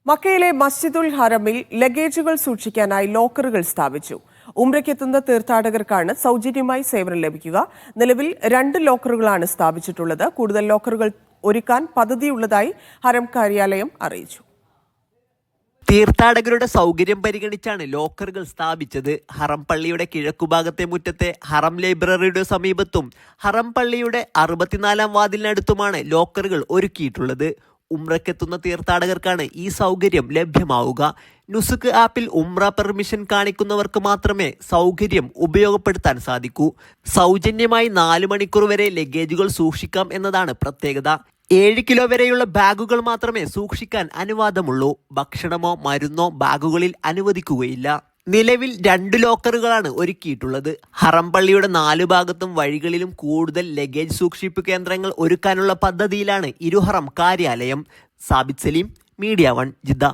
മക്കയിലെ മസ്ജിദുൽ ഹറമിൽ ലഗേജുകൾ സൂക്ഷിക്കാനായി ലോക്കറുകൾ സ്ഥാപിച്ചു. ഉംറയ്ക്കെത്തുന്ന തീർത്ഥാടകർക്കാണ് സൗജന്യമായി സേവനം ലഭിക്കുക. നിലവിൽ 2 ലോക്കറുകളാണ് സ്ഥാപിച്ചിട്ടുള്ളത്. കൂടുതൽ ലോക്കറുകൾ ഒരുക്കാൻ പദ്ധതിയുള്ളതായി ഹറം കാര്യാലയം അറിയിച്ചു. തീർത്ഥാടകരുടെ സൗകര്യം പരിഗണിച്ചാണ് ലോക്കറുകൾ സ്ഥാപിച്ചത്. ഹറം പള്ളിയുടെ കിഴക്കുഭാഗത്തെ മുറ്റത്തെ ഹറം ലൈബ്രറിയുടെ സമീപത്തും ഹറം പള്ളിയുടെ 64-ാം വാതിലിനടുത്തുമാണ് ലോക്കറുകൾ ഒരുക്കിയിട്ടുള്ളത്. ഉംറയ്ക്കെത്തുന്ന തീർത്ഥാടകർക്കാണ് ഈ സൗകര്യം ലഭ്യമാവുക. നുസുക്ക് ആപ്പിൽ ഉംറ പെർമിഷൻ കാണിക്കുന്നവർക്ക് മാത്രമേ സൗകര്യം ഉപയോഗപ്പെടുത്താൻ സാധിക്കൂ. സൗജന്യമായി 4 മണിക്കൂർ വരെ ലഗേജുകൾ സൂക്ഷിക്കാം എന്നതാണ് പ്രത്യേകത. 7 കിലോ വരെയുള്ള ബാഗുകൾ മാത്രമേ സൂക്ഷിക്കാൻ അനുവാദമുള്ളൂ. ഭക്ഷണമോ മരുന്നോ ബാഗുകളിൽ അനുവദിക്കുകയില്ല. നിലവിൽ 2 ലോക്കറുകളാണ് ഒരുക്കിയിട്ടുള്ളത്. ഹറം പള്ളിയുടെ 4 ഭാഗത്തും വഴികളിലും കൂടുതൽ ലഗേജ് സൂക്ഷിപ്പ് കേന്ദ്രങ്ങൾ ഒരുക്കാനുള്ള പദ്ധതിയിലാണ് ഇരുഹറം കാര്യാലയം. Sabith Saleem, media 1, Jeddah.